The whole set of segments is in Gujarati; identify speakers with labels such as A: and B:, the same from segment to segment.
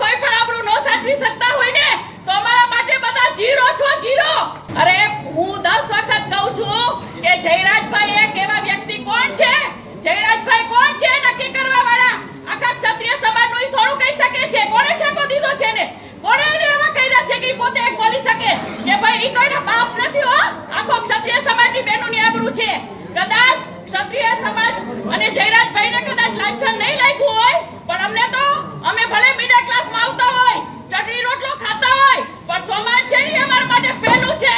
A: કોઈ પણ આપણું નો સાચવી શકતા હોય ને તો અમારા માટે બધા જીરો છો જીરો. અરે હું 10 વખત કહું છું કે જયરાજભાઈ એક એવા વ્યક્તિ કોણ છે? જયરાજભાઈ કોણ છે નક્કી કરવા વાળા? આખા ક્ષત્રિય સમાજનું ઈ થોડું કહી શકે છે? કોણે ઠેકો દીધો છે ને? કોણે એને એવા કહ્યા છે કે ઈ પોતે એક બોલી શકે કે ભાઈ ઈ કોઈના બાપ નથી હો, આખો ક્ષત્રિય સમાજની બહેનોની આબરૂ છે. કદાચ ક્ષત્રિય સમાજ અને જયરાજભાઈને કદાચ લાંછન નહીં લાગ્યું હોય, પણ અમને તો અમે ભલે મિડલ ક્લાસમાં આવતા હોય, ચટણી રોટલો ખાતા હોય, પણ સમાજ છે ને અમારા માટે પહેલું છે.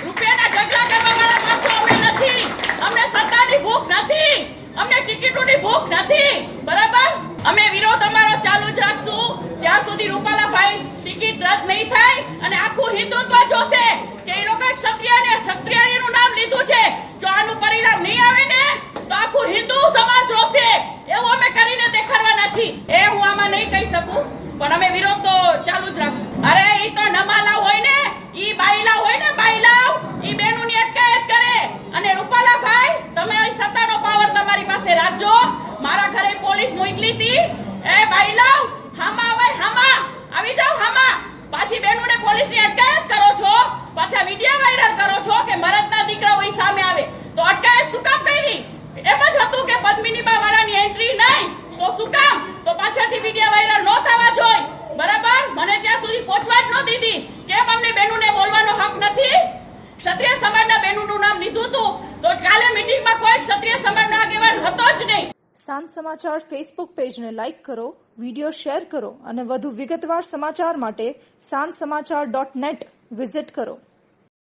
A: રૂપિયાના ઢગલા કરવા વાળા માણસો અમે નથી. અમને સત્તાની ભૂખ નથી, અમને ટિકિટોની ભૂખ નથી. બરાબર? અમે વિરોધ અમારો ચાલુ જ રાખશું જ્યાં સુધી રૂપાલાભાઈ ટિકિટ રદ નહીં થાય અને આખું હિન્દુત્વ જોશે કે એ લોકો ક્ષત્રિય અને ક્ષત્રિયાણીનું નામ લીધું છે. જો આનું પરિણામ નહીં આવે ને તો આખું હિન્દુ સમાજ રોશે. એવું અમે કરીને દેખાડવાના છીએ. એ હું આમાં નહીં કહી શકું, પણ અમે વિરોધ તો ચાલુ જ રાખશું. અરે ઈ તો નમાલા હોય ને, ઈ બાયલા હોય ને, બાયલાવ ઈ બેનુની અટકાયત કરે. અને રૂપાલાભાઈ તમારી સત્તાનો પાવર તમારી પાસે રાખજો. મારા ઘરે પોલીસ મોકલી હતી. એ બાયલાવ હામા આવે, હામા આવી જાવ, હામા. પાછી બેનુને પોલીસની અટકાયત કરો છો, પાછા વિડિયો વાયરલ કરો છો કે મરદના દીકરાઓ ઈ સામે આવે. તો અટકાયત શું કામ કરી? એમ જ હતું કે પદ્મિનીબા વાળાની એન્ટ્રી નહીં તો શું કામ? તો પાછળથી વિડિયો વાયરલ ન થવા જોઈએ. બરાબર? મને ત્યાં સુધી પહોંચવા જ ન દીધી. કેમ અમને બેનુને બોલવાનો હક નથી? ક્ષત્રિય સમાજના બેનુનું નામ લીધું હતું તો કાલે મીટિંગમાં કોઈ ક્ષત્રિય સમાજનો આગેવાન હતો જ નહીં.
B: સાંજ સમાચાર ફેસબુક પેજને લાઇક કરો, વિડીયો શેર કરો અને વધુ વિગતવાર સમાચાર માટે sanssamachar.net વિઝિટ કરો.